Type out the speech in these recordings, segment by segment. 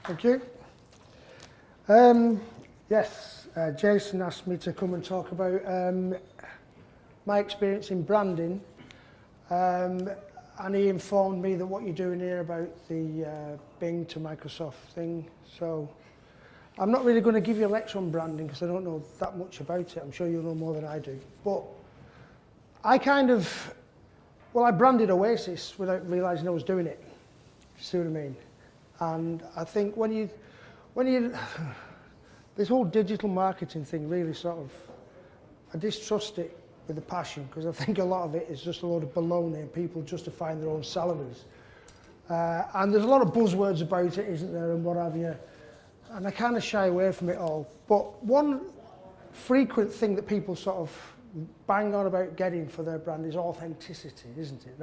Thank you. Yes, Jason asked me to come and talk about my experience in branding, and he informed me that what you're doing here about the Bing to Microsoft thing. So I'm not really going to give you a lecture on branding because I don't know that much about it. I'm sure you'll know more than I do. But I branded Oasis without realising I was doing it. You see what I mean? And I think when you this whole digital marketing thing really I distrust it with a passion, because I think a lot of it is just a load of baloney and people justifying their own salaries. And there's a lot of buzzwords about it, isn't there, and what have you. And I kind of shy away from it all. But one frequent thing that people sort of bang on about getting for their brand is authenticity, isn't it?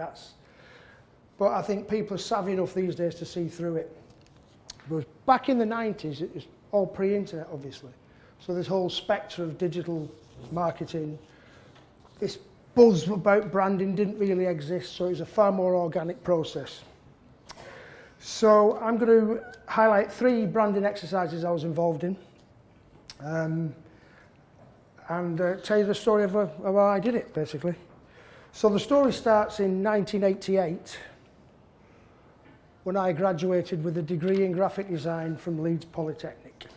But I think people are savvy enough these days to see through it. But back in the 90s, it was all pre-internet, obviously. So this whole spectre of digital marketing, this buzz about branding didn't really exist, so it was a far more organic process. So I'm going to highlight 3 branding exercises I was involved in, and tell you the story of how I did it, basically. So the story starts in 1988, when I graduated with a degree in graphic design from Leeds Polytechnic.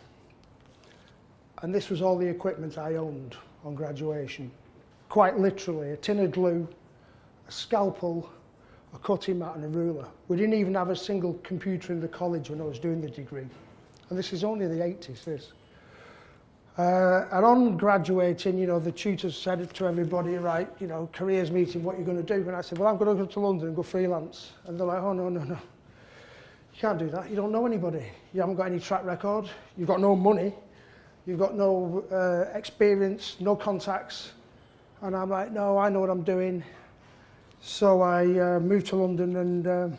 And this was all the equipment I owned on graduation. Quite literally, a tin of glue, a scalpel, a cutting mat and a ruler. We didn't even have a single computer in the college when I was doing the degree. And this is only the 80s, this. And on graduating, you know, the tutors said to everybody, right, you know, careers meeting, what you're going to do? And I said, well, I'm going to go to London and go freelance. And they're like, oh, no. You can't do that. You don't know anybody. You haven't got any track record. You've got no money. You've got no experience, no contacts. And I'm like, no, I know what I'm doing. So I moved to London, and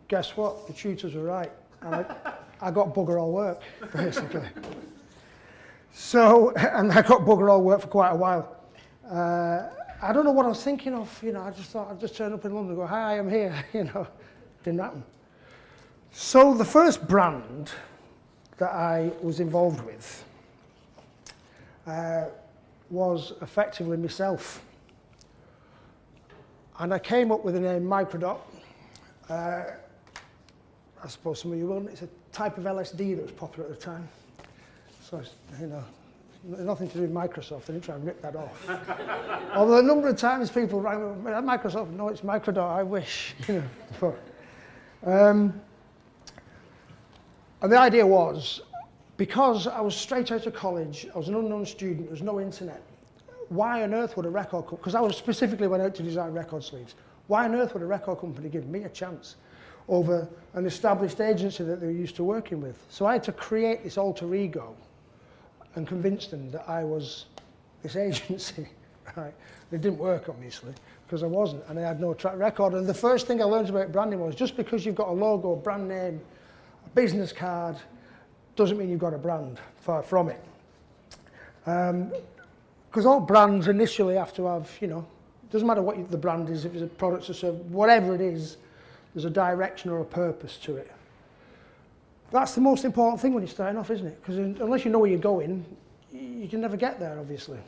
guess what? The tutors were right. And I got bugger all work, basically. So, and I got bugger all work for quite a while. I don't know what I was thinking of, you know, I just thought I'd just turn up in London and go, hi, I'm here, you know. Didn't happen. So the first brand that I was involved with was effectively myself. And I came up with the name Microdot. I suppose some of you won't. It's a type of LSD that was popular at the time. So, you know, nothing to do with Microsoft. They didn't try and rip that off. Although a number of times people rang me, Microsoft, no, it's Microdot, I wish. You know. And the idea was, because I was straight out of college, I was an unknown student, there was no internet. Why on earth would a record company, because I was specifically went out to design record sleeves, why on earth would a record company give me a chance over an established agency that they were used to working with? So I had to create this alter ego and convince them that I was this agency. Right? It didn't work, obviously, because I wasn't, and I had no track record. And the first thing I learned about branding was, just because you've got a logo, a brand name, a business card, doesn't mean you've got a brand. Far from it. Because all brands initially have to have, you know, doesn't matter what the brand is, if it's a product or service, whatever it is, there's a direction or a purpose to it. That's the most important thing when you're starting off, isn't it? Because unless you know where you're going, you can never get there, obviously.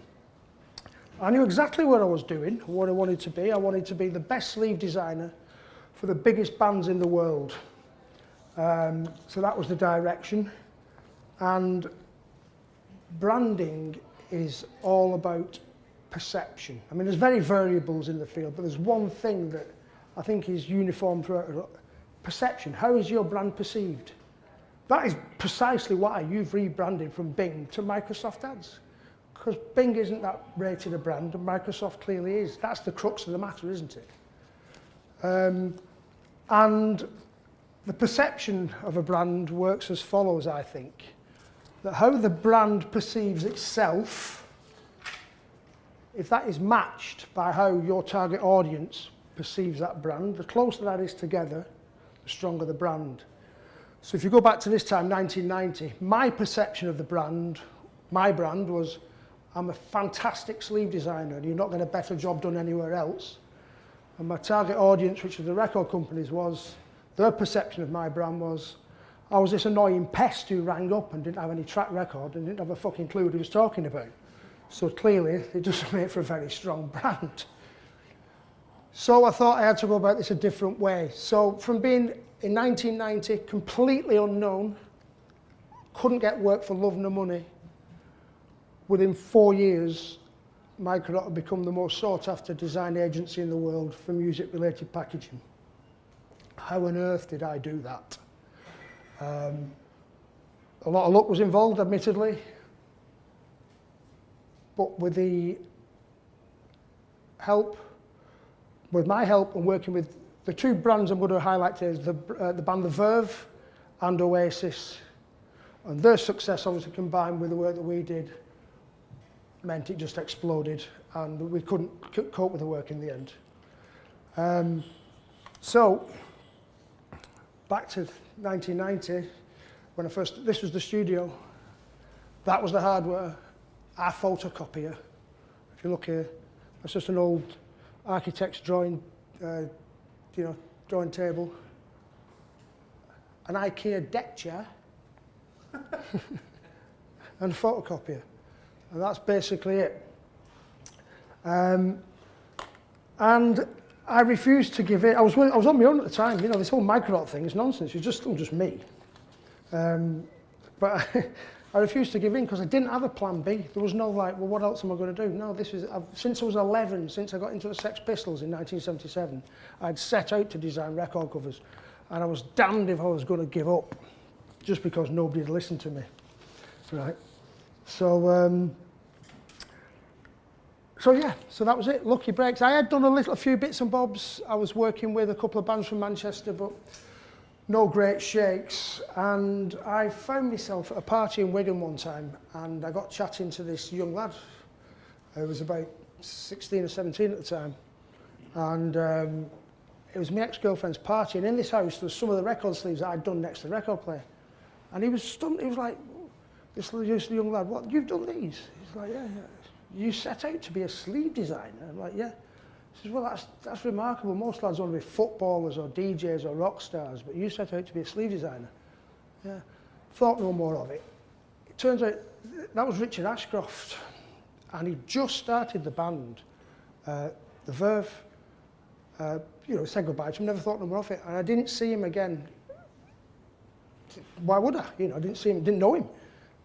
I knew exactly what I was doing, what I wanted to be. I wanted to be the best sleeve designer for the biggest bands in the world. So that was the direction. And branding is all about perception. I mean, there's very variables in the field, but there's one thing that I think is uniform throughout. Perception. How is your brand perceived? That is precisely why you've rebranded from Bing to Microsoft Ads. Because Bing isn't that rated a brand, and Microsoft clearly is. That's the crux of the matter, isn't it? And the perception of a brand works as follows, I think. That how the brand perceives itself, if that is matched by how your target audience perceives that brand, the closer that is together, the stronger the brand. So if you go back to this time, 1990, my perception of the brand, my brand was, I'm a fantastic sleeve designer and you're not going to get a better job done anywhere else. And my target audience, which was the record companies, was, their perception of my brand was, I was this annoying pest who rang up and didn't have any track record and didn't have a fucking clue what he was talking about. So clearly, it doesn't make for a very strong brand. So I thought I had to go about this a different way. So from being, in 1990, completely unknown, couldn't get work for love nor money, within 4 years, Microdot had become the most sought-after design agency in the world for music-related packaging. How on earth did I do that? A lot of luck was involved, admittedly, but with my help and working with the two brands I'm going to highlight today is the band the Verve and Oasis, and their success obviously combined with the work that we did meant it just exploded and we couldn't cope with the work in the end. So back to 1990, when this was the studio, that was the hardware, our photocopier. If you look here, that's just an old architect's drawing, drawing table, an IKEA deck chair, and a photocopier. And that's basically it. And I refused to give in. I was on my own at the time. This whole Microdot thing is nonsense. It's still just me. But I refused to give in because I didn't have a plan B. There was no well, what else am I going to do? No, since I was 11, since I got into the Sex Pistols in 1977, I'd set out to design record covers. And I was damned if I was going to give up just because nobody had listened to me. Right. So yeah, so that was it, lucky breaks. I had done a few bits and bobs. I was working with a couple of bands from Manchester, but no great shakes. And I found myself at a party in Wigan one time, and I got chatting to this young lad who was about 16 or 17 at the time. And it was my ex-girlfriend's party, and in this house there was some of the record sleeves that I'd done next to the record player. And he was stunned. He was like, this young lad, what, you've done these? He's like, yeah. You set out to be a sleeve designer? I'm like, yeah. He says, well, that's remarkable. Most lads want to be footballers or DJs or rock stars, but you set out to be a sleeve designer. Yeah. Thought no more of it. It turns out that was Richard Ashcroft, and he just started the band, the Verve. Said goodbye to him, never thought no more of it, and I didn't see him again. Why would I? I didn't see him, didn't know him.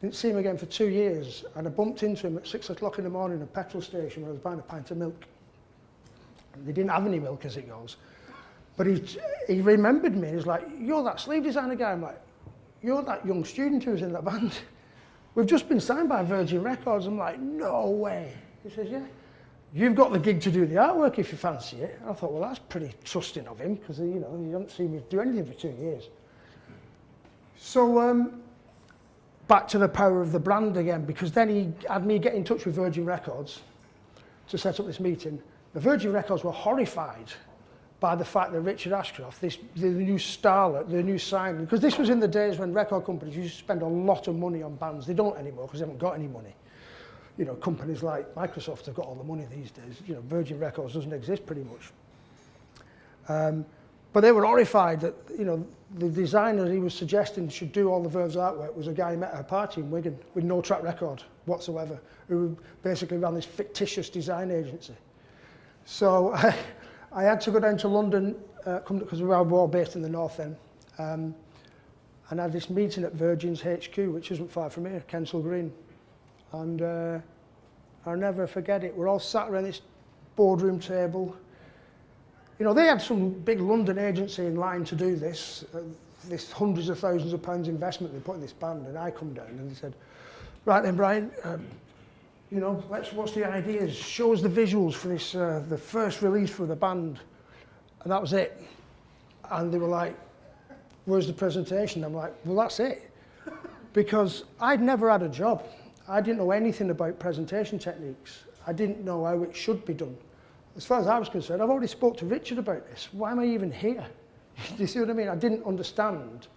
Didn't see him again for 2 years, and I bumped into him at 6 o'clock in the morning at a petrol station when I was buying a pint of milk. And they didn't have any milk, as it goes. But he remembered me. He was like, you're that sleeve designer guy. I'm like, you're that young student who was in that band. We've just been signed by Virgin Records. I'm like, no way. He says, yeah. You've got the gig to do the artwork if you fancy it. And I thought, well, that's pretty trusting of him, because, you haven't seen me do anything for 2 years. So, back to the power of the brand again, because then he had me get in touch with Virgin Records to set up this meeting. The Virgin Records were horrified by the fact that Richard Ashcroft, the new starlet, the new sign, because this was in the days when record companies used to spend a lot of money on bands. They don't anymore because they haven't got any money. Companies like Microsoft have got all the money these days. Virgin Records doesn't exist pretty much. But they were horrified that, the designer he was suggesting should do all the Verve's artwork was a guy he met at a party in Wigan with no track record whatsoever, who basically ran this fictitious design agency. So I had to go down to London, because we were all based in the north then, and I had this meeting at Virgin's HQ, which isn't far from here, Kensal Green. And I'll never forget it. We're all sat around this boardroom table. They had some big London agency in line to do this hundreds of thousands of pounds investment they put in this band, and I come down and they said, right then, Brian, what's the ideas? Show us the visuals for this, the first release for the band. And that was it. And they were like, where's the presentation? I'm like, well, that's it. Because I'd never had a job. I didn't know anything about presentation techniques. I didn't know how it should be done. As far as I was concerned, I've already spoke to Richard about this. Why am I even here? Do you see what I mean? I didn't understand.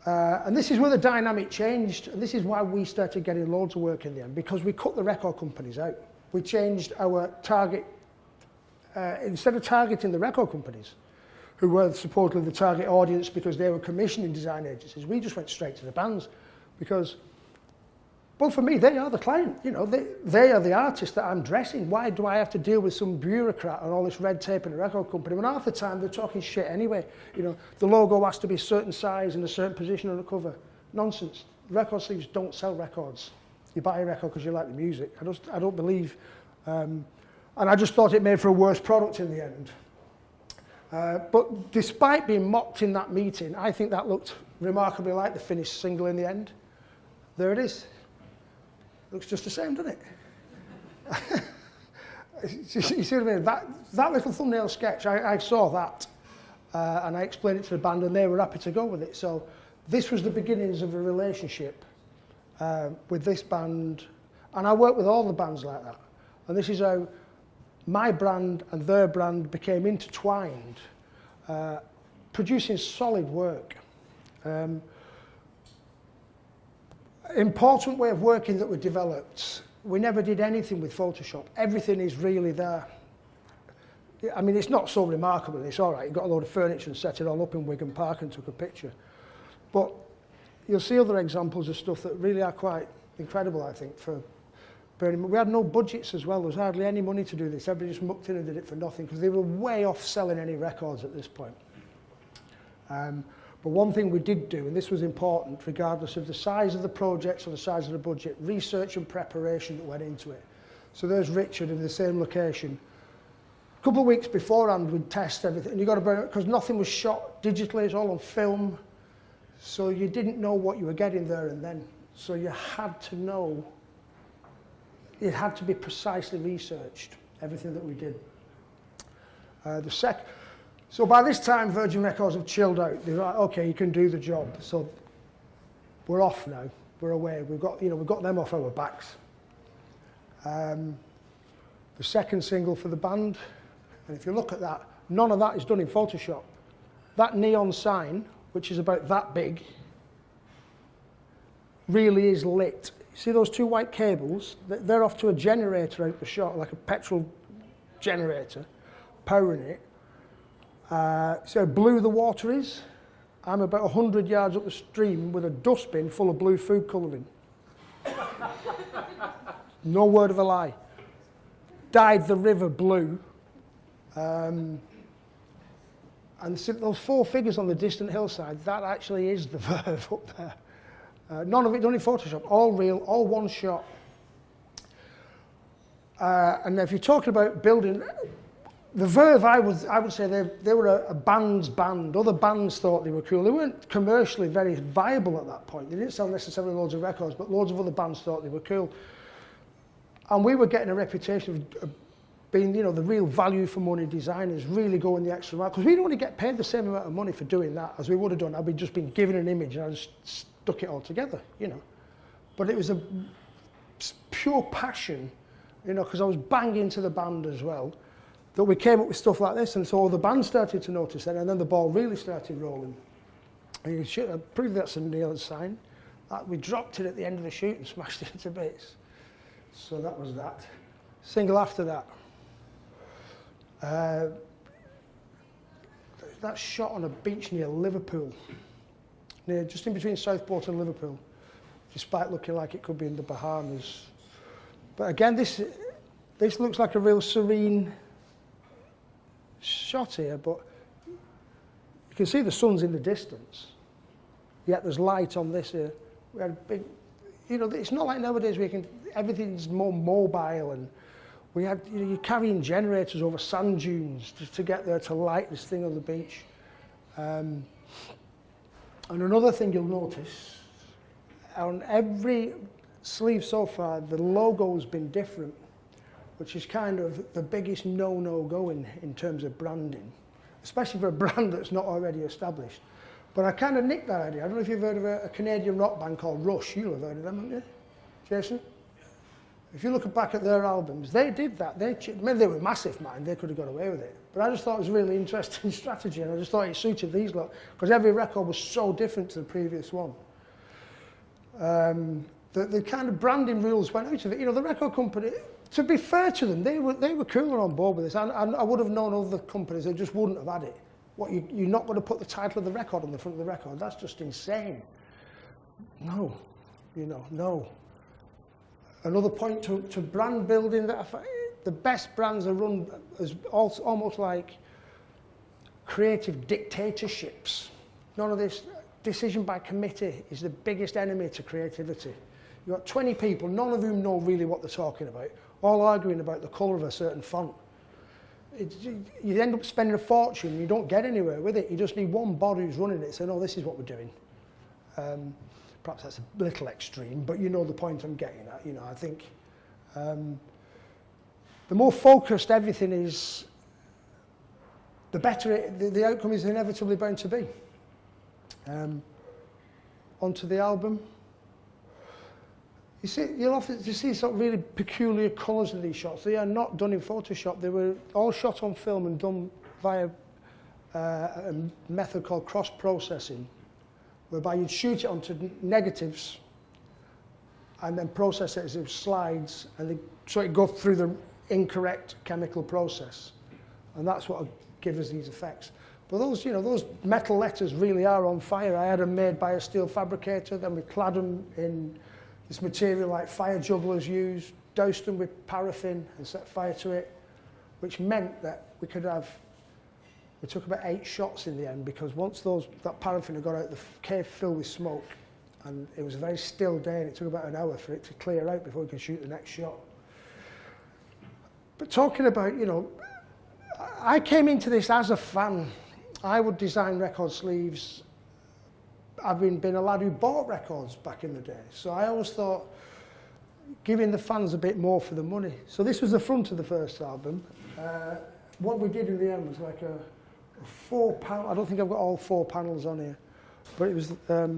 And this is where the dynamic changed, and this is why we started getting loads of work in the end, because we cut the record companies out. We changed our target, instead of targeting the record companies, who were supposedly the target audience because they were commissioning design agencies. We just went straight to the bands because, well, for me, they are the client. You know, they are the artist that I'm dressing. Why do I have to deal with some bureaucrat and all this red tape in a record company? When half the time they're talking shit anyway. You know, the logo has to be a certain size and a certain position on the cover. Nonsense. Record sleeves don't sell records. You buy a record because you like the music. I don't believe. And I just thought it made for a worse product in the end. But despite being mocked in that meeting, I think that looked remarkably like the finished single in the end. There it is. Looks just the same, doesn't it? You see what I mean? That little thumbnail sketch, I saw that and I explained it to the band and they were happy to go with it. So this was the beginnings of a relationship with this band. And I work with all the bands like that. And this is how my brand and their brand became intertwined, producing solid work. Important way of working that we developed. We never did anything with Photoshop. Everything is really there. I mean, it's not so remarkable. It's all right. You got a load of furniture and set it all up in Wigan Park and took a picture. But you'll see other examples of stuff that really are quite incredible, I think, for burning. We had no budgets as well. There was hardly any money to do this. Everybody just mucked in and did it for nothing because they were way off selling any records at this point. But one thing we did do, and this was important, regardless of the size of the projects or the size of the budget, research and preparation that went into it. So there's Richard in the same location. A couple of weeks beforehand, we'd test everything, and you got to burn it because nothing was shot digitally, it's all on film. So you didn't know what you were getting there and then. So you had to know, it had to be precisely researched, everything that we did. So by this time, Virgin Records have chilled out. They're like, okay, you can do the job. So we're off now. We're away. We've got them off our backs. The second single for the band, and if you look at that, none of that is done in Photoshop. That neon sign, which is about that big, really is lit. See those two white cables? They're off to a generator out the shot, like a petrol generator, powering it. See how blue the water is? I'm about 100 yards up the stream with a dustbin full of blue food colouring. No word of a lie. Dyed the river blue. And those four figures on the distant hillside, that actually is the Verve up there. None of it done in Photoshop, all real, all one shot. And if you're talking about building, the Verve, I would say they were a band's band. Other bands thought they were cool. They weren't commercially very viable at that point. They didn't sell necessarily loads of records, but loads of other bands thought they were cool. And we were getting a reputation of being, you know, the real value for money designers, really going the extra mile. Because we didn't want to get paid the same amount of money for doing that as we would have done had we just been given an image and I just stuck it all together, you know. But it was a pure passion, you know, because I was banging to the band as well, that we came up with stuff like this. And so the band started to notice it, and then the ball really started rolling. And you should prove that's a neon sign. We dropped it at the end of the shoot and smashed it into bits. So that was that. Single after that. That's shot on a beach near Liverpool, just in between Southport and Liverpool, despite looking like it could be in the Bahamas. But again, this looks like a real serene shot here, but you can see the sun's in the distance, yet there's light on this here. We had a big, you know, it's not like nowadays everything's more mobile, and we had, you know, you're carrying generators over sand dunes just to get there to light this thing on the beach. And another thing you'll notice, on every sleeve so far, the logo's been different, which is kind of the biggest no-no going in terms of branding, especially for a brand that's not already established. But I kind of nicked that idea. I don't know if you've heard of a Canadian rock band called Rush. You'll have heard of them, haven't you, Jason? If you look back at their albums, they did that. They were massive, man. They could have got away with it. But I just thought it was a really interesting strategy, and I just thought it suited these lot, because every record was so different to the previous one. The kind of branding rules went out of it. You know, the record company, to be fair to them, they were cooler on board with this. And I would have known other companies that just wouldn't have had it. What, you're not going to put the title of the record on the front of the record? That's just insane. No, you know, no. Another point to brand building, that the best brands are run as almost like creative dictatorships. None of this decision by committee is the biggest enemy to creativity. You've got 20 people, none of whom know really what they're talking about, all arguing about the colour of a certain font. You end up spending a fortune and you don't get anywhere with it. You just need one body who's running it, saying, oh, this is what we're doing. Perhaps that's a little extreme, but you know the point I'm getting at. You know, I think the more focused everything is, the better the outcome is inevitably bound to be. Onto the album. You see, you'll often see sort of really peculiar colours in these shots. They are not done in Photoshop. They were all shot on film and done via a method called cross-processing, whereby you'd shoot it onto negatives and then process it as slides, and so it goes through the incorrect chemical process, and that's what will give us these effects. But those, you know, those metal letters really are on fire. I had them made by a steel fabricator, then we clad them in this material like fire jugglers use, doused them with paraffin and set fire to it, which meant that we took about 8 shots in the end, because once that paraffin had got out, the cave filled with smoke, and it was a very still day, and it took about an hour for it to clear out before we could shoot the next shot. But talking about, you know, I came into this as a fan. I would design record sleeves, having been a lad who bought records back in the day. So I always thought, giving the fans a bit more for the money. So this was the front of the first album. What we did in the end was like a 4-panel, I don't think I've got all 4 panels on here, but it was, that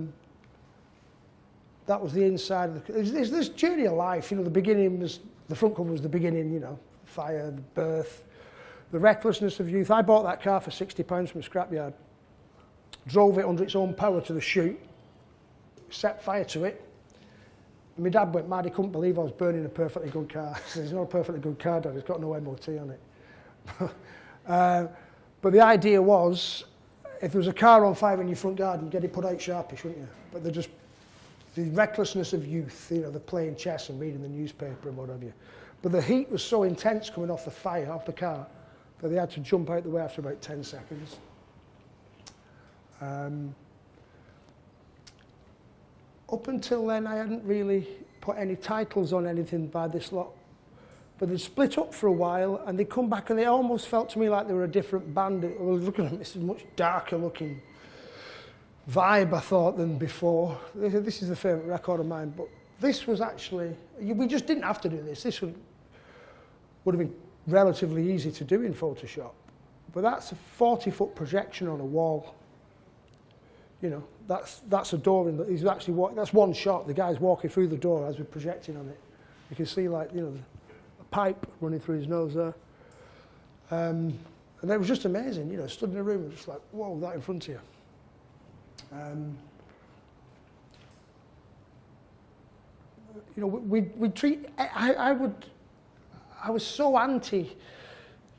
was the inside of the, it was this journey of life, you know, the beginning was, the front cover was the beginning, you know, fire, the birth, the recklessness of youth. I bought that car for £60 from a scrapyard, drove it under its own power to the chute, set fire to it, and my dad went mad. He couldn't believe I was burning a perfectly good car. He said, it's not a perfectly good car, Dad, it's got no MOT on it. But the idea was, if there was a car on fire in your front garden, you'd get it put out sharpish, wouldn't you? But they're just, the recklessness of youth, you know, they're playing chess and reading the newspaper and what have you. But the heat was so intense coming off the fire, off the car, that they had to jump out the way after about 10 seconds. Up until then, I hadn't really put any titles on anything by this lot. But they'd split up for a while, and they'd come back, and they almost felt to me like they were a different band. Well, looking at them, this is a much darker looking vibe, I thought, than before. This is the favourite record of mine, but this was actually, we just didn't have to do this. This would have been relatively easy to do in Photoshop. But that's a 40-foot projection on a wall. You know, that's a door in the, he's actually that's one shot. The guy's walking through the door as we're projecting on it. You can see, like, you know, a pipe running through his nose there. And it was just amazing, you know, stood in a room and just like, whoa, that in front of you. You know, we treat, I was so anti,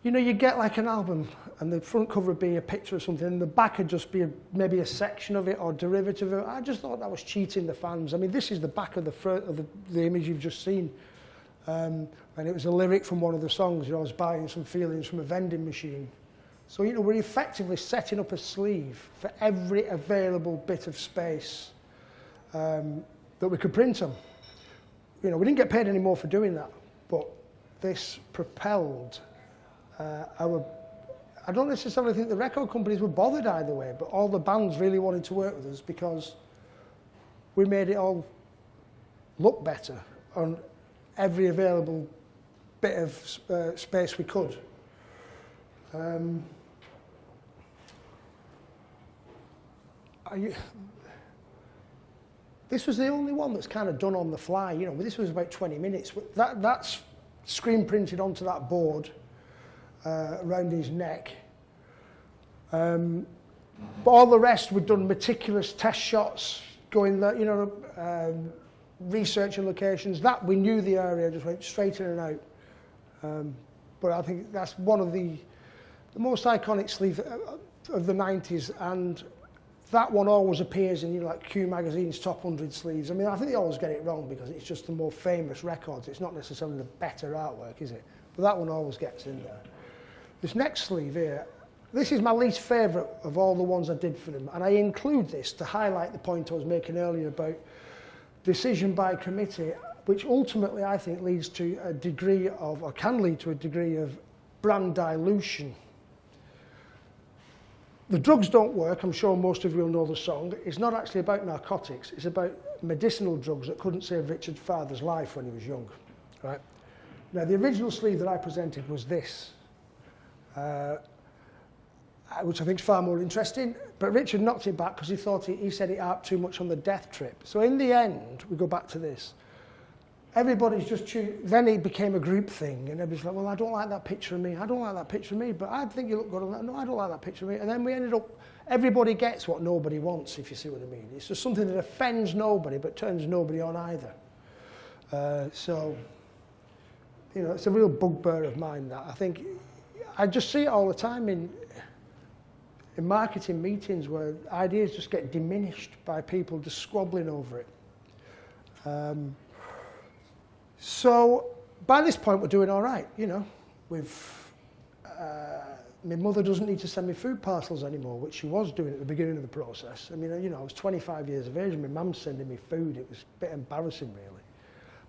you know, you get like an album and the front cover would be a picture of something and the back would just be maybe a section of it or derivative of it. I just thought that was cheating the fans. I mean, this is the back of the image you've just seen. And it was a lyric from one of the songs. You know, I was buying some feelings from a vending machine. So, you know, we're effectively setting up a sleeve for every available bit of space that we could print on. You know, we didn't get paid any more for doing that, but this propelled our... I don't necessarily think the record companies were bothered either way, but all the bands really wanted to work with us because we made it all look better on every available bit of space we could. This was the only one that's kind of done on the fly. You know, this was about 20 minutes. That's screen printed onto that board around his neck. But all the rest, we'd done meticulous test shots, going there, you know, researching locations. That we knew the area, just went straight in and out. But I think that's one of the the most iconic sleeve of the 90s, and that one always appears in, you know, like Q Magazine's top 100 sleeves. I mean, I think they always get it wrong because it's just the more famous records. It's not necessarily the better artwork, is it? But that one always gets in there. This next sleeve here, this is my least favourite of all the ones I did for them, and I include this to highlight the point I was making earlier about decision by committee, which ultimately I think leads to a degree of, or can lead to a degree of brand dilution. The drugs don't work, I'm sure most of you will know the song. It's not actually about narcotics, it's about medicinal drugs that couldn't save Richard's father's life when he was young. Right? Now, the original sleeve that I presented was this, which I think is far more interesting, but Richard knocked it back because he thought he said it out too much on the death trip. So in the end, we go back to this. Everybody's just then it became a group thing, and everybody's like, well, I don't like that picture of me, I don't like that picture of me, but I think you look good on that. No, I don't like that picture of me. And then we ended up, everybody gets what nobody wants, if you see what I mean. It's just something that offends nobody, but turns nobody on either. So, you know, it's a real bugbear of mine, that. I think, I just see it all the time in marketing meetings where ideas just get diminished by people just squabbling over it. So by this point we're doing all right, you know. My mother doesn't need to send me food parcels anymore, which she was doing at the beginning of the process. I mean, you know, I was 25 years of age and my mum's sending me food. It was a bit embarrassing, really.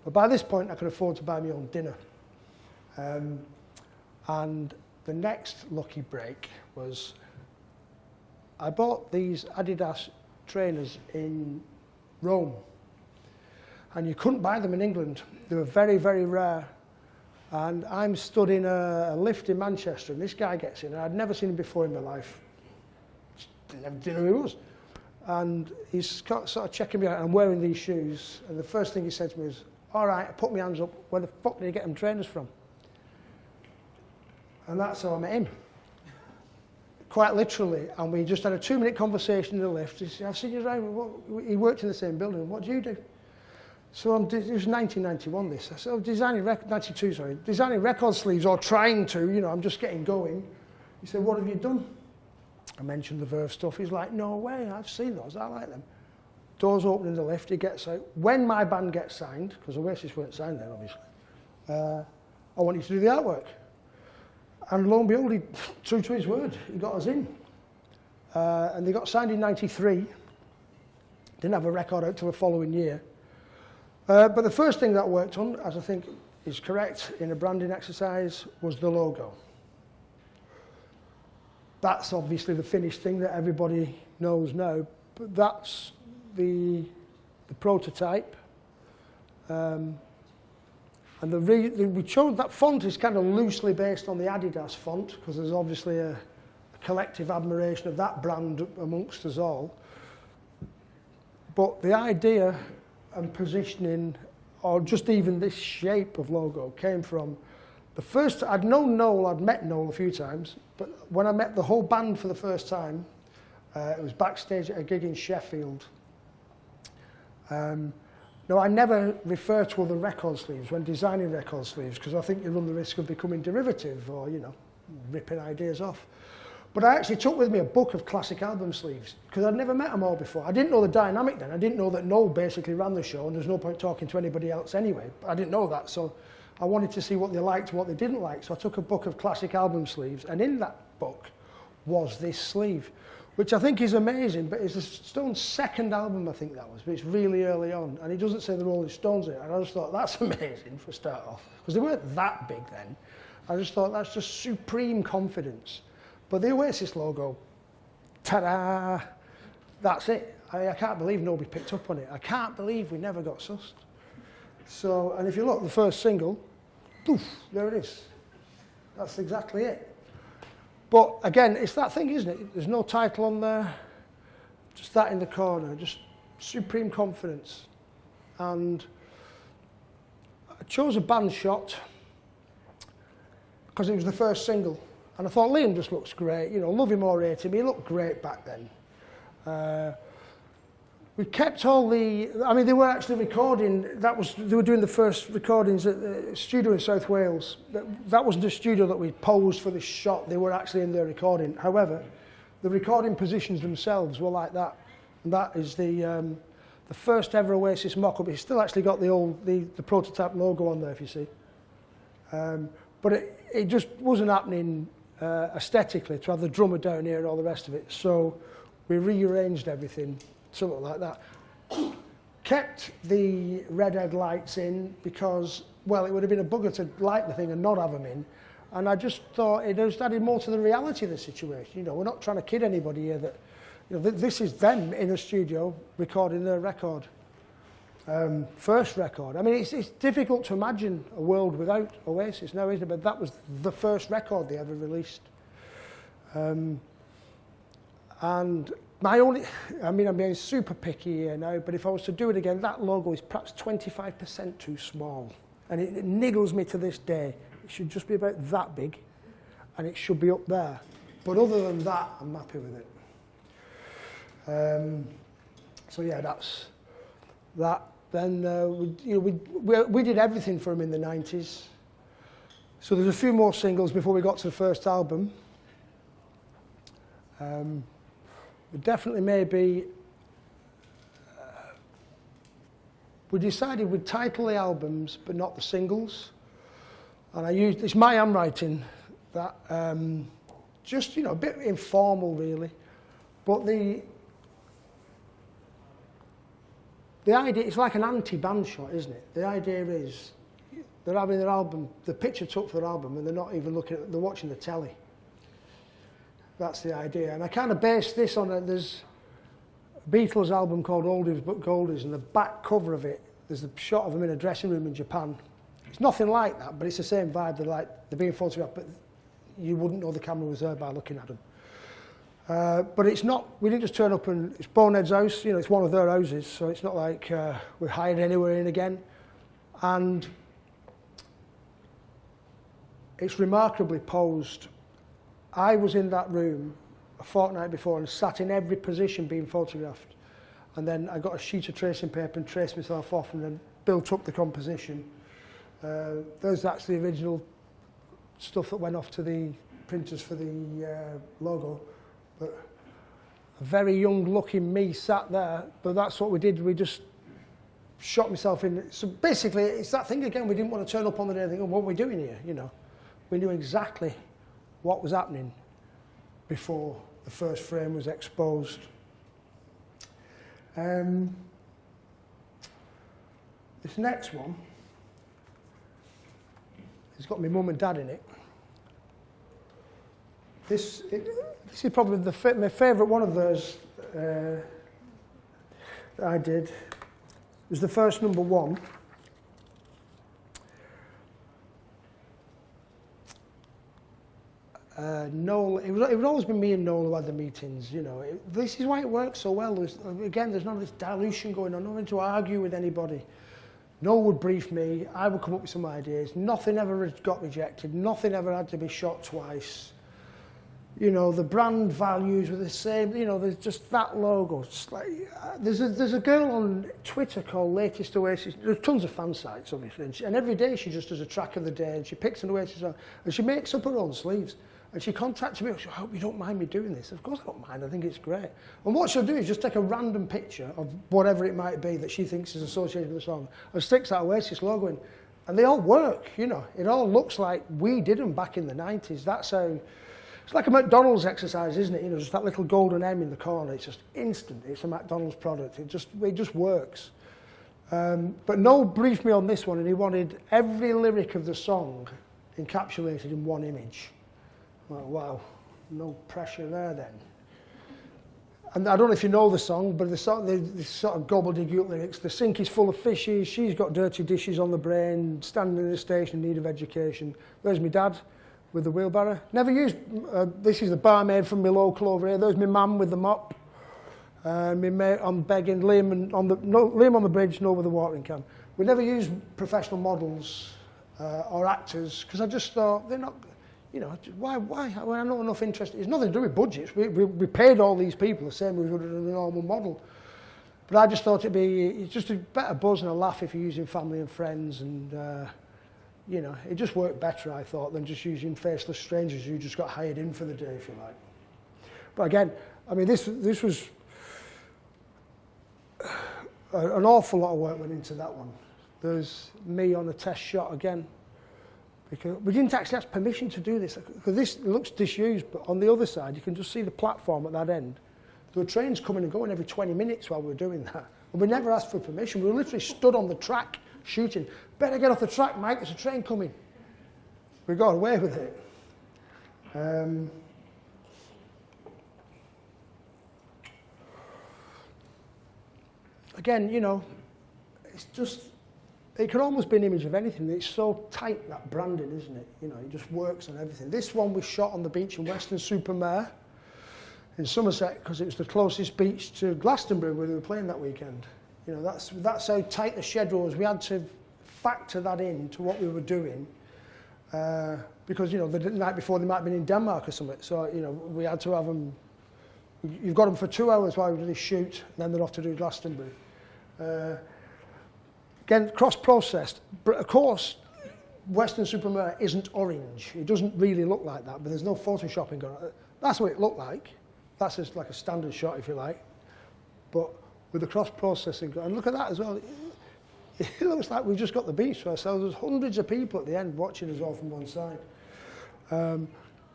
But by this point I could afford to buy my own dinner. And the next lucky break was I bought these Adidas trainers in Rome, and you couldn't buy them in England. They were very, very rare. And I'm stood in a lift in Manchester, and this guy gets in, and I'd never seen him before in my life. Didn't know who he was. And he's sort of checking me out, and I'm wearing these shoes, and the first thing he said to me was, all right, I put my hands up, where the fuck did you get them trainers from? And that's how I met him. Quite literally, and we just had a 2-minute conversation in the lift. He said, I've seen you around. He worked in the same building. What do you do? So it was 1991. This. I said, I'm designing designing record sleeves, or trying to. You know, I'm just getting going. He said, what have you done? I mentioned the Verve stuff. He's like, no way, I've seen those. I like them. Doors open in the lift. He gets out. When my band gets signed, because Oasis weren't signed then, obviously, I want you to do the artwork. And lo and behold, he, true to his word, he got us in. And they got signed in '93. Didn't have a record out till the following year. But the first thing that I worked on, as I think is correct in a branding exercise, was the logo. That's obviously the finished thing that everybody knows now, but that's the prototype. And we chose that font is kind of loosely based on the Adidas font, because there's obviously a collective admiration of that brand amongst us all. But the idea and positioning, or just even this shape of logo, came from the first. I'd known Noel, I'd met Noel a few times, but when I met the whole band for the first time, it was backstage at a gig in Sheffield. No, I never refer to other record sleeves when designing record sleeves, because I think you run the risk of becoming derivative or, you know, ripping ideas off. But I actually took with me a book of classic album sleeves, because I'd never met them all before. I didn't know the dynamic then. I didn't know that Noel basically ran the show, and there's no point talking to anybody else anyway. I didn't know that, so I wanted to see what they liked and what they didn't like. So I took a book of classic album sleeves, and in that book was this sleeve, which I think is amazing, but it's the Stones' second album, I think that was, but it's really early on, and it doesn't say the Rolling Stones in it, and I just thought, that's amazing for a start off, because they weren't that big then. I just thought, that's just supreme confidence. But the Oasis logo, ta-da, that's it. I can't believe nobody picked up on it. I can't believe we never got sussed. So, and if you look, the first single, poof, there it is. That's exactly it. But again, it's that thing, isn't it? There's no title on there, just that in the corner, just supreme confidence. And I chose a band shot because it was the first single. And I thought, Liam just looks great, you know, love him or hate him, he looked great back then. We kept all the, I mean, they were actually recording, they were doing the first recordings at the studio in South Wales. That wasn't a studio that we posed for this shot, they were actually in there recording. However, the recording positions themselves were like that. And that is the first ever Oasis mock-up. It's still actually got the prototype logo on there, if you see. But it just wasn't happening aesthetically to have the drummer down here and all the rest of it. So we rearranged everything to look like that. Kept the red headlights in because, well, it would have been a bugger to light the thing and not have them in. And I just thought it just added more to the reality of the situation. You know, we're not trying to kid anybody here that, you know, this is them in a studio recording their record. First record. I mean, it's difficult to imagine a world without Oasis now, isn't it? But that was the first record they ever released. And my only, I mean, I'm being super picky here now, but if I was to do it again, that logo is perhaps 25% too small. And it niggles me to this day. It should just be about that big, and it should be up there. But other than that, I'm happy with it. So yeah, that's that. Then we did everything for him in the 90s. So there's a few more singles before we got to the first album. We definitely maybe, we decided we'd title the albums but not the singles. And I used, it's my handwriting, that just, you know, a bit informal really. But the idea, it's like an anti-band shot, isn't it? The idea is they're having their album, the picture took for their album, and they're not even looking at, they're watching the telly. That's the idea. And I kind of based this on there's a Beatles album called Oldies But Goldies, and the back cover of it, there's a shot of them in a dressing room in Japan. It's nothing like that, but it's the same vibe. They're being photographed, but you wouldn't know the camera was there by looking at them. But it's not, we didn't just turn up and, it's Bonehead's house, you know, it's one of their houses, so it's not like we're hired anywhere in again. And it's remarkably posed. I was in that room a fortnight before and sat in every position being photographed. And then I got a sheet of tracing paper and traced myself off and then built up the composition. There's actually the original stuff that went off to the printers for the logo. But a very young looking me sat there, but that's what we did. We just shot myself in. So basically, it's that thing again. We didn't want to turn up on the day and think, oh, what are we doing here? You know, we knew exactly what was happening before the first frame was exposed. This next one, it's got my mum and dad in it. This is probably my favourite one of those that I did. It was the first number one. Noel, it would always be me and Noel who had the meetings, you know. This is why it works so well. There's none of this dilution going on, nothing to argue with anybody. Noel would brief me, I would come up with some ideas. Nothing ever got rejected, nothing ever had to be shot twice. You know, the brand values were the same, you know, there's just that logo. It's like, there's a girl on Twitter called Latest Oasis, there's tons of fan sites obviously, and every day she just does a track of the day and she picks an Oasis song and she makes up her own sleeves. And she contacted me, she said, I hope you don't mind me doing this. Of course I don't mind, I think it's great. And what she'll do is just take a random picture of whatever it might be that she thinks is associated with the song and sticks that Oasis logo in. And they all work, you know. It all looks like we did them back in the 90s. That's how, it's like a McDonald's exercise, isn't it? You know, just that little golden M in the corner. It's just instant. It's a McDonald's product. It just works. But Noel briefed me on this one and he wanted every lyric of the song encapsulated in one image. Well, wow, no pressure there then. And I don't know if you know the song, but the sort of gobbledygook lyrics. The sink is full of fishes, she's got dirty dishes on the brain, standing in the station in need of education. There's my dad with the wheelbarrow. Never used, this is the barmaid from my local over here. There's my mum with the mop. My mate on begging, Liam on the bridge, no with the watering can. We never used professional models or actors, because I just thought, they're not, you know, why? Well, I'm not enough interested. It's nothing to do with budgets. We paid all these people the same as we would a normal model. But I just thought it'd be just a better buzz and a laugh if you're using family and friends, and you know, it just worked better, I thought, than just using faceless strangers who just got hired in for the day, if you like. But again, I mean, this was an awful lot of work went into that one. There's me on a test shot again, because we didn't actually ask permission to do this, because this looks disused, but on the other side, you can just see the platform at that end. There were trains coming and going every 20 minutes while we were doing that. And we never asked for permission. We were literally stood on the track shooting. Better get off the track, Mike, there's a train coming. We got away with it. Again, you know, it's just, it could almost be an image of anything. It's so tight, that branding, isn't it? You know, it just works on everything. This one was shot on the beach in Weston-super-Mare in Somerset, because it was the closest beach to Glastonbury where they were playing that weekend. You know, that's how tight the schedule was. We had to factor that in to what we were doing, because, you know, the night before they might have been in Denmark or something. So, you know, we had to have them, you've got them for 2 hours while we do this shoot, and then they're off to do Glastonbury. Again, cross-processed, but of course, Weston-super-Mare isn't orange. It doesn't really look like that, but there's no photoshopping going on. That's what it looked like. That's just like a standard shot, if you like. But with the cross-processing, and look at that as well. It looks like we've just got the beach to ourselves. There's hundreds of people at the end watching us all from one side. And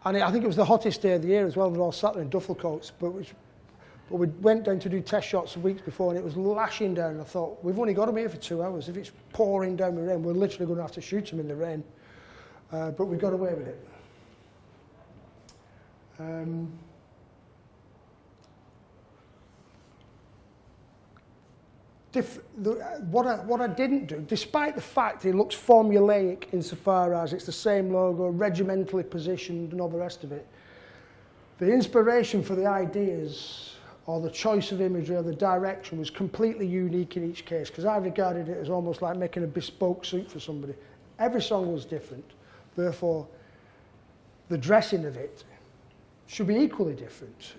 I think it was the hottest day of the year as well. They're all sat there in duffel coats. But we went down to do test shots weeks before, and it was lashing down. I thought, we've only got them here for 2 hours. If it's pouring down with rain, we're literally going to have to shoot them in the rain. But we got away with it. What I didn't do, despite the fact it looks formulaic insofar as it's the same logo, regimentally positioned and all the rest of it, the inspiration for the ideas or the choice of imagery or the direction was completely unique in each case, because I regarded it as almost like making a bespoke suit for somebody. Every song was different, therefore the dressing of it should be equally different.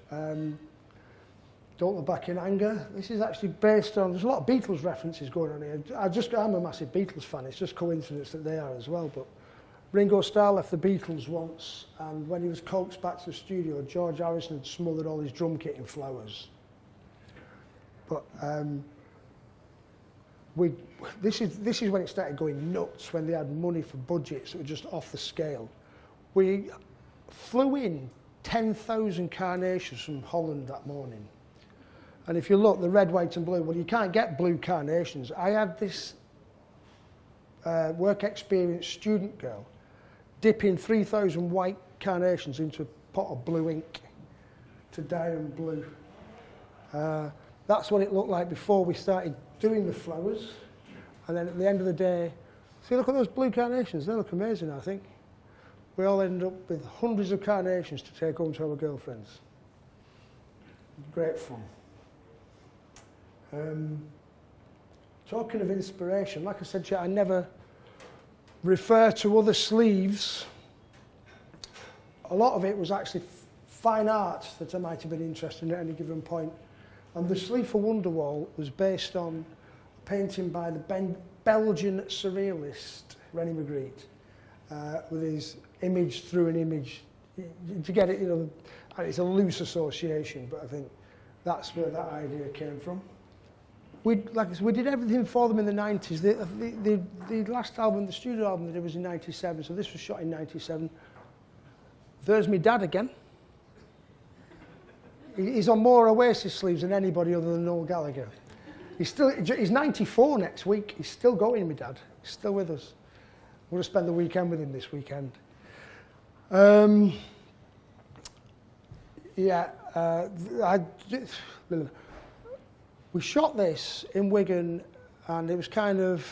Don't Look Back in Anger. This is actually based on, there's a lot of Beatles references going on here. I'm a massive Beatles fan. It's just coincidence that they are as well. But Ringo Starr left the Beatles once, and when he was coaxed back to the studio, George Harrison had smothered all his drum kit in flowers. But this is when it started going nuts, when they had money for budgets that were just off the scale. We flew in 10,000 carnations from Holland that morning. And if you look, the red, white and blue, well, you can't get blue carnations. I had this work experience student girl dipping 3,000 white carnations into a pot of blue ink to dye them blue. That's what it looked like before we started doing the flowers. And then at the end of the day, see, look at those blue carnations. They look amazing, I think. We all ended up with hundreds of carnations to take home to our girlfriends. Great fun. Talking of inspiration, like I said to you, I never refer to other sleeves. A lot of it was actually fine art that I might have been interested in at any given point. And the sleeve for Wonderwall was based on a painting by the Belgian surrealist René Magritte, with his image through an image. To get it, you know, it's a loose association, but I think that's where that idea came from. Like I said, we did everything for them in the 90s. The last album, the studio album they did was in 97, so this was shot in 97. There's me dad again. He's on more Oasis sleeves than anybody other than Noel Gallagher. He's 94 next week. He's still going, my dad. He's still with us. We're going to spend the weekend with him this weekend. We shot this in Wigan, and it was kind of,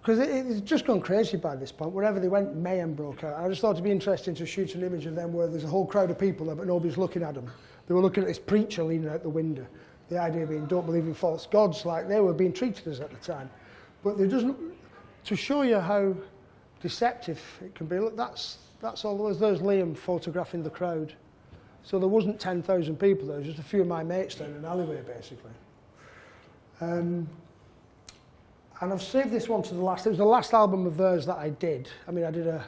because it's just gone crazy by this point. Wherever they went, mayhem broke out. I just thought it'd be interesting to shoot an image of them where there's a whole crowd of people there, but nobody's looking at them. They were looking at this preacher leaning out the window. The idea being, don't believe in false gods, like they were being treated as at the time. But there doesn't, to show you how deceptive it can be, look, that's all there was. There's Liam photographing the crowd. So there wasn't 10,000 people there, just a few of my mates down an alleyway, basically. And I've saved this one to the last. It was the last album of Verve's that I did. I mean, I did a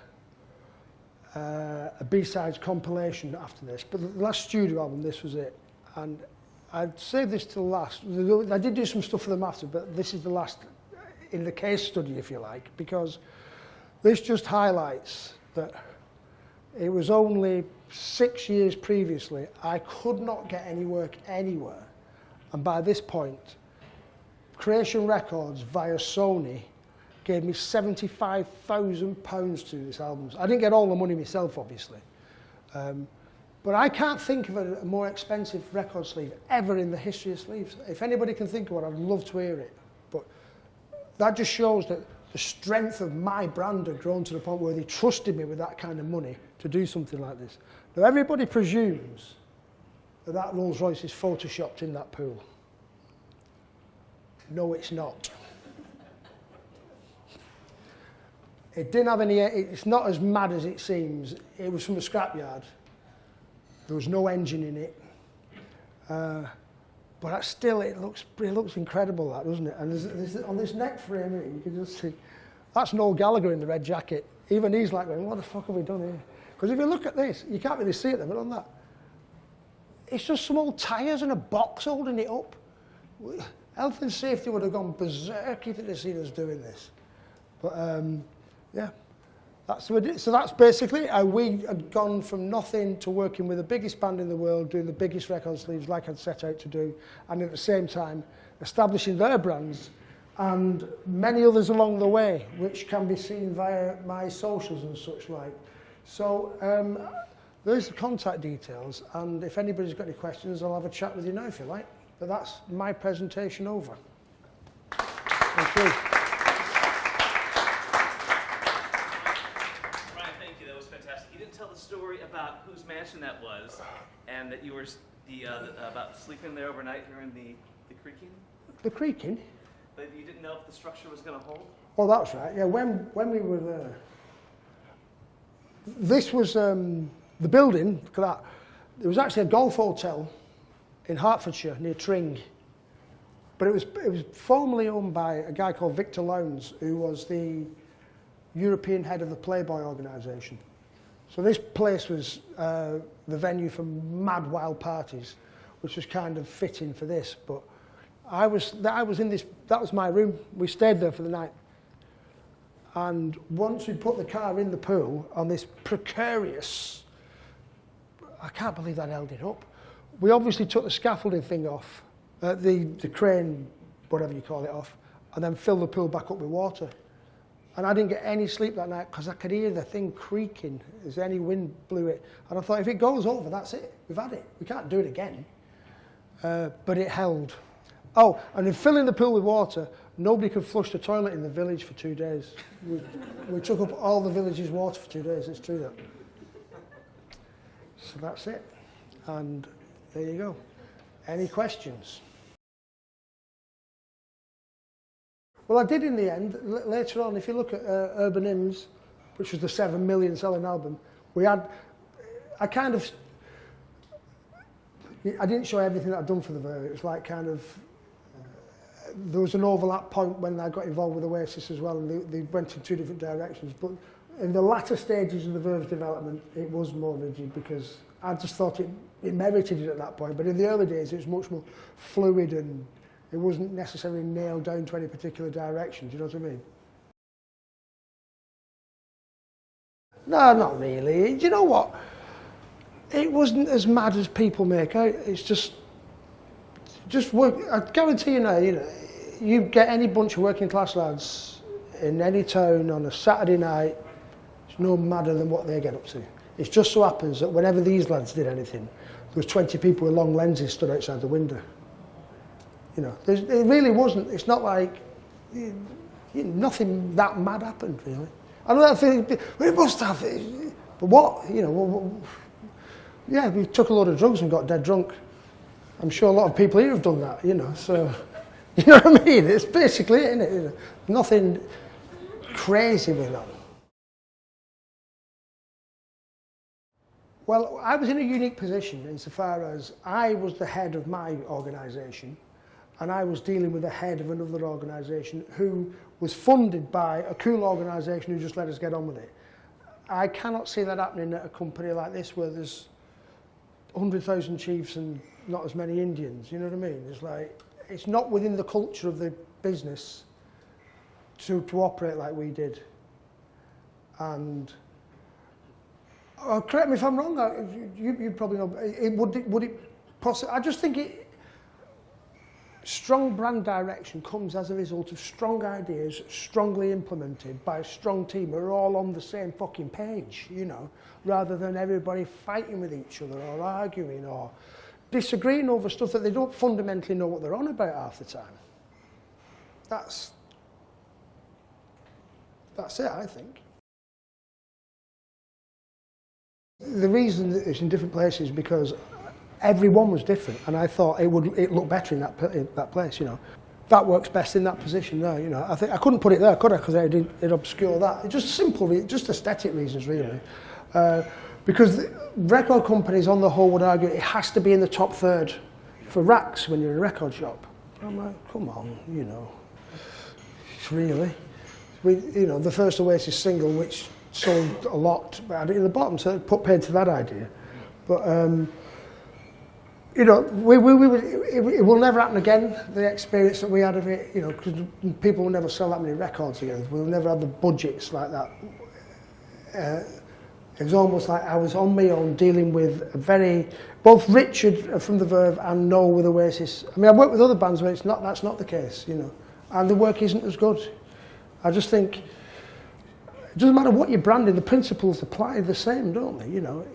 B-sides compilation after this, but the last studio album, this was it. And I'd saved this to the last. I did do some stuff for them after, but this is the last in the case study, if you like, because this just highlights that it was only 6 years previously I could not get any work anywhere. And by this point, Creation Records via Sony gave me £75,000 to do this album. I didn't get all the money myself, obviously. But I can't think of a more expensive record sleeve ever in the history of sleeves. If anybody can think of one, I'd love to hear it. But that just shows that the strength of my brand had grown to the point where they trusted me with that kind of money to do something like this. Now, everybody presumes that that Rolls Royce is photoshopped in that pool. No, it's not. It didn't have any, it's not as mad as it seems. It was from a scrapyard. There was no engine in it. But that's still, it looks incredible, that, doesn't it? And there's, on this neck frame here, you can just see, that's Noel Gallagher in the red jacket. Even he's like going, what the fuck have we done here? Because if you look at this, you can't really see it there, but on that, it's just some old tyres and a box holding it up. Health and safety would have gone berserk if they'd have seen us doing this. But yeah, so that's basically how we had gone from nothing to working with the biggest band in the world, doing the biggest record sleeves like I'd set out to do, and at the same time establishing their brands and many others along the way, which can be seen via my socials and such like. So there's the contact details, and if anybody's got any questions, I'll have a chat with you now if you like. But that's my presentation over. Thank you. Ryan, thank you. That was fantastic. You didn't tell the story about whose mansion that was, and that you were about sleeping there overnight hearing the creaking. The creaking? But you didn't know if the structure was going to hold. Oh, that's right. Yeah, when we were there, this was the building. Look at that. There was actually a golf hotel in Hertfordshire near Tring, but it was formerly owned by a guy called Victor Lowndes, who was the European head of the Playboy organisation. So this place was the venue for mad wild parties, which was kind of fitting for this. But I was in this. That was my room. We stayed there for the night, and once we put the car in the pool on this precarious, I can't believe that held it up. We obviously took the scaffolding thing off, the crane, whatever you call it, off, and then filled the pool back up with water. And I didn't get any sleep that night because I could hear the thing creaking as any wind blew it. And I thought, if it goes over, that's it. We've had it. We can't do it again. But it held. Oh, and in filling the pool with water, nobody could flush the toilet in the village for 2 days. We took up all the village's water for 2 days. It's true that. So that's it. And there you go. Any questions? Well, I did in the end. Later on, if you look at Urban Hymns, which was the 7 million selling album, I didn't show everything that I'd done for the Verve. It was like kind of, there was an overlap point when I got involved with Oasis as well, and they went in 2 different directions. But in the latter stages of the Verve's development, it was more rigid because I just thought it merited it at that point. But in the early days, it was much more fluid and it wasn't necessarily nailed down to any particular direction. Do you know what I mean? No, not really. Do you know what? It wasn't as mad as people make out. It's just work. I guarantee you now, you get any bunch of working class lads in any town on a Saturday night, it's no madder than what they get up to. It just so happens that whenever these lads did anything, there was 20 people with long lenses stood outside the window. It really wasn't. It's not like nothing that mad happened really. I don't think it must have. But what? Yeah, we took a load of drugs and got dead drunk. I'm sure a lot of people here have done that. So you know what I mean. It's basically it, isn't it? Nothing crazy with that. Well, I was in a unique position insofar as I was the head of my organisation and I was dealing with the head of another organisation who was funded by a cool organisation who just let us get on with it. I cannot see that happening at a company like this where there's 100,000 chiefs and not as many Indians, you know what I mean? It's like, it's not within the culture of the business to operate like we did. And correct me if I'm wrong, you probably know, would it possibly, I just think strong brand direction comes as a result of strong ideas, strongly implemented by a strong team who are all on the same fucking page, you know, rather than everybody fighting with each other or arguing or disagreeing over stuff that they don't fundamentally know what they're on about half the time. That's it, I think. The reason that it's in different places is because everyone was different, and I thought it looked better in that place, you know. That works best in that position there, you know. I think I couldn't put it there, could I? Because it'd obscure that. It's just simple, just aesthetic reasons, really. Because record companies, on the whole, would argue it has to be in the top third for racks when you're in a record shop. I'm like, come on, you know. Really? You know, the first Oasis single, which sold a lot, had it in the bottom, so it put paid to that idea. But you know, it will never happen again, the experience that we had of it, you know, because people will never sell that many records again. We'll never have the budgets like that. It was almost like I was on my own dealing with both Richard from the Verve and Noel with Oasis. I mean, I've worked with other bands where that's not the case, you know, and the work isn't as good. I just think it doesn't matter what you're branding, the principles apply the same, don't they? You know,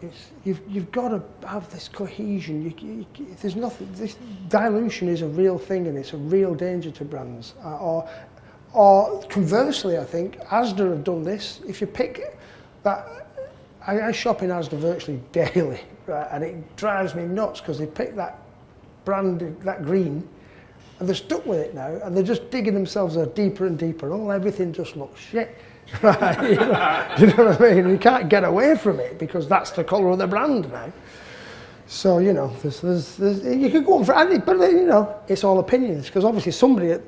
you've got to have this cohesion. There's nothing. This dilution is a real thing, and it's a real danger to brands. Or conversely, I think Asda have done this. If you pick that, I shop in Asda virtually daily, right, and it drives me nuts because they pick that brand, that green, and they're stuck with it now, and they're just digging themselves deeper and deeper. And everything just looks shit. Right, you know what I mean? You can't get away from it because that's the colour of the brand now. So, you know, there's you could go on for anything, but, you know, it's all opinions, because obviously somebody at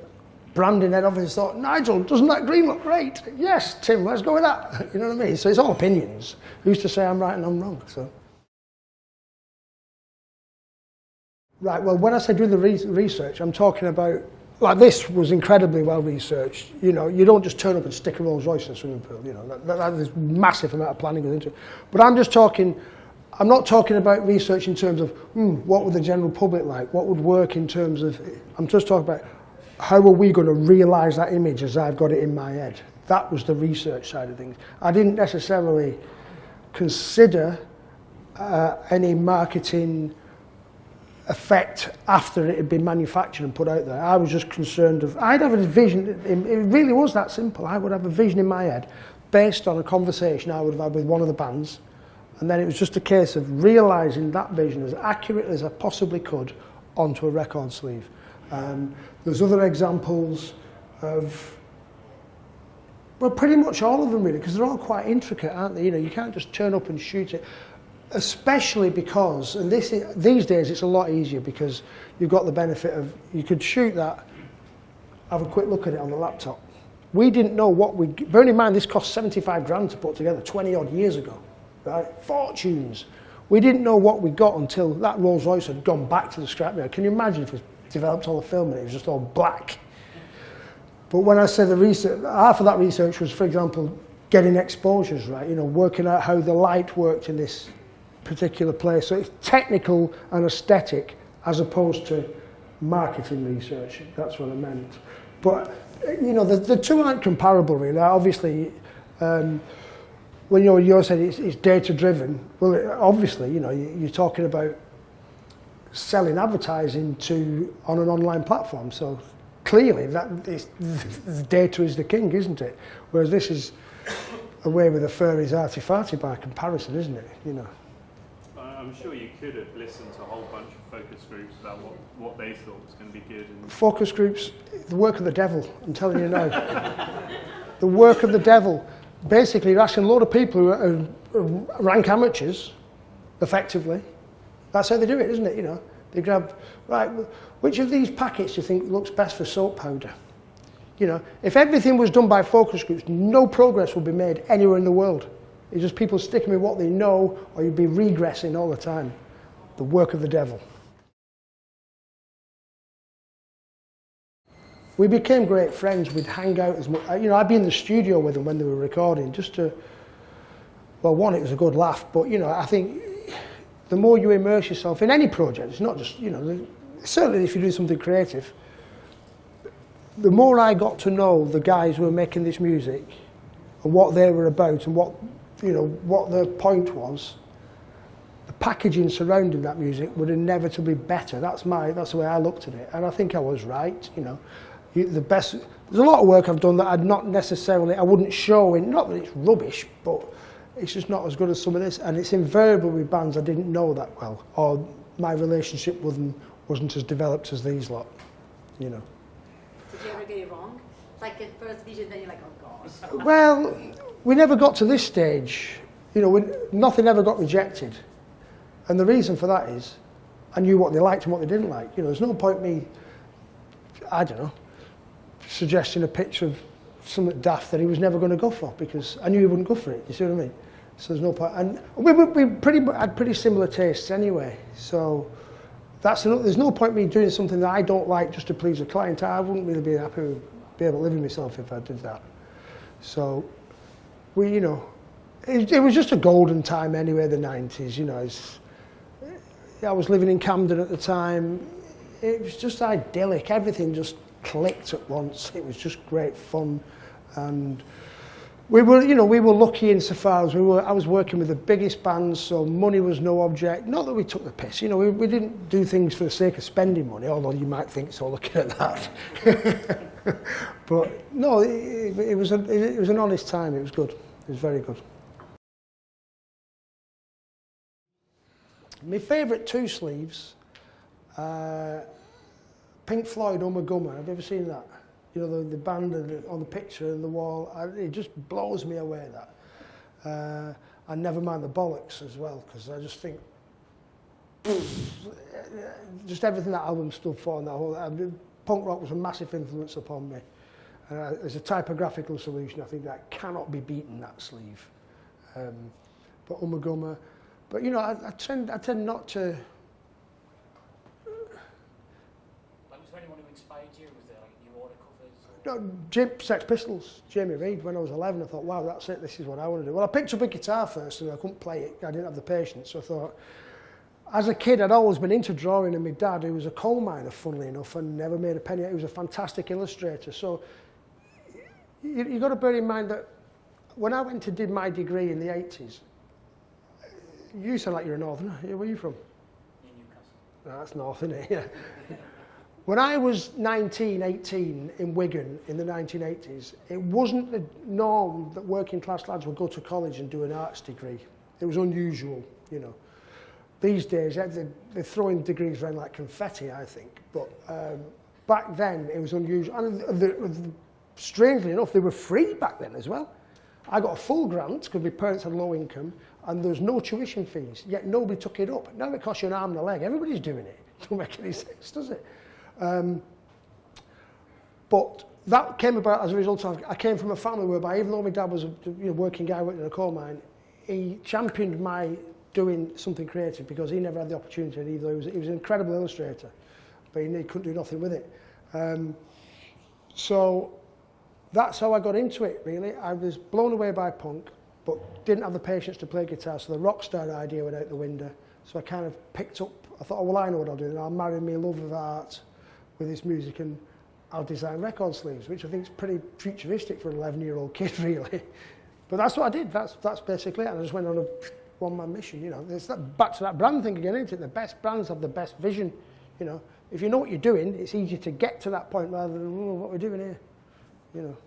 branding head office thought, Nigel, doesn't that green look great? Yes, Tim, let's go with that. You know what I mean? So it's all opinions. Who's to say I'm right and I'm wrong? So. Right, well, when I say doing the research, I'm talking about, like, this was incredibly well researched. You know, you don't just turn up and stick a Rolls Royce in a swimming pool. You know, there's massive amount of planning goes into it. But I'm not talking about research in terms of, what would the general public like? What would work in terms of, I'm just talking about how are we going to realise that image as I've got it in my head. That was the research side of things. I didn't necessarily consider any marketing effect after it had been manufactured and put out there. I was just concerned I'd have a vision, it really was that simple. I would have a vision in my head based on a conversation I would have had with one of the bands, and then it was just a case of realising that vision as accurately as I possibly could onto a record sleeve. There's other examples of, well, pretty much all of them really, because they're all quite intricate, aren't they? You know, you can't just turn up and shoot it. Especially because, and these days it's a lot easier because you've got the benefit of, you could shoot that, have a quick look at it on the laptop. We didn't know bearing in mind this cost 75 grand to put together 20 odd years ago, right? Fortunes. We didn't know what we got until that Rolls Royce had gone back to the scrapyard. Can you imagine if we developed all the film and it was just all black? But when I say the research, half of that research was, for example, getting exposures right, you know, working out how the light worked in this particular place. So it's technical and aesthetic as opposed to marketing research. That's what I meant. But, you know, the two aren't comparable really. Obviously, when you said it's data driven, well, obviously, you know, you're talking about selling advertising on an online platform. So clearly the data is the king, isn't it? Whereas this is away with the furries arty-farty by comparison, isn't it? You know. I'm sure you could have listened to a whole bunch of focus groups about what they thought was going to be good. Focus groups, the work of the devil, I'm telling you now. The work of the devil. Basically, you're asking a lot of people who are rank amateurs, effectively. That's how they do it, isn't it? You know, They grab, right, which of these packets do you think looks best for soap powder? You know, if everything was done by focus groups, no progress would be made anywhere in the world. It's just people sticking with what they know, or you'd be regressing all the time. The work of the devil. We became great friends. We'd hang out as much. You know, I'd be in the studio with them when they were recording, just to, well, one, it was a good laugh, but, you know, I think the more you immerse yourself in any project, it's not just, you know, certainly if you do something creative, the more I got to know the guys who were making this music and what they were about and what, you know, what the point was, the packaging surrounding that music would inevitably be better. That's the way I looked at it, and I think I was right. You know, there's a lot of work I've done that I wouldn't show in. Not that it's rubbish, but it's just not as good as some of this. And it's invariable with bands I didn't know that well, or my relationship with them wasn't as developed as these lot. You know. Did you ever get it wrong? Like at first vision, then you're like, oh gosh. Well, we never got to this stage. You know, nothing ever got rejected. And the reason for that is I knew what they liked and what they didn't like. You know, there's no point me, I don't know, suggesting a picture of something daft that he was never going to go for, because I knew he wouldn't go for it. You see what I mean? So there's no point. And we had pretty similar tastes anyway. So there's no point me doing something that I don't like just to please a client. I wouldn't really be happy with be able to live with myself if I did that. So you know, it was just a golden time anyway, the 90s, you know. I was living in Camden at the time. It was just idyllic. Everything just clicked at once. It was just great fun. And we were lucky insofar as I was working with the biggest bands, so money was no object. Not that we took the piss, you know, we didn't do things for the sake of spending money, although you might think so looking at that. But no, it was an honest time. It was good. It was very good. My favourite two sleeves, Pink Floyd, Gumma. Have you ever seen that? You know, the band on the picture and the wall. It just blows me away, that. And never mind the bollocks as well, because I just think, just everything that album stood for, and that whole punk rock was a massive influence upon me. As a typographical solution, I think that cannot be beaten, that sleeve. But Gumma. But you know, I tend not to. Like, was there anyone who inspired you? Was there like New Order covers? No, Sex Pistols, Jamie Reid. When I was 11, I thought, wow, that's it. This is what I want to do. Well, I picked up a guitar first, and I couldn't play it. I didn't have the patience. So I thought, as a kid, I'd always been into drawing, and my dad, who was a coal miner, funnily enough, and never made a penny, he was a fantastic illustrator. So you've got to bear in mind that when I went to do my degree in the 80s. You sound like you're a northerner. Where are you from? Newcastle. No, that's north, isn't it? Yeah. When I was 19, 18 in Wigan in the 1980s, it wasn't the norm that working class lads would go to college and do an arts degree. It was unusual, you know. These days, they're throwing degrees around like confetti, I think. But back then, it was unusual. And strangely enough, they were free back then as well. I got a full grant because my parents had low income, and there was no tuition fees, yet nobody took it up. Now it costs you an arm and a leg. Everybody's doing it. It don't make any sense, does it? But that came about as a result of, I came from a family whereby, even though my dad was a working guy working in a coal mine, he championed my doing something creative because he never had the opportunity either. He was an incredible illustrator, but he couldn't do nothing with it. So that's how I got into it, really. I was blown away by punk, but didn't have the patience to play guitar, so the rock star idea went out the window. So I kind of picked up, I thought, oh, well, I know what I'll do. I'll marry my love of art with this music, and I'll design record sleeves, which I think is pretty futuristic for an 11-year-old kid, really. But that's what I did. That's basically it. And I just went on a one-man mission, you know. It's back to that brand thing again, isn't it? The best brands have the best vision, you know. If you know what you're doing, it's easier to get to that point rather than, oh, what we're doing here, you know.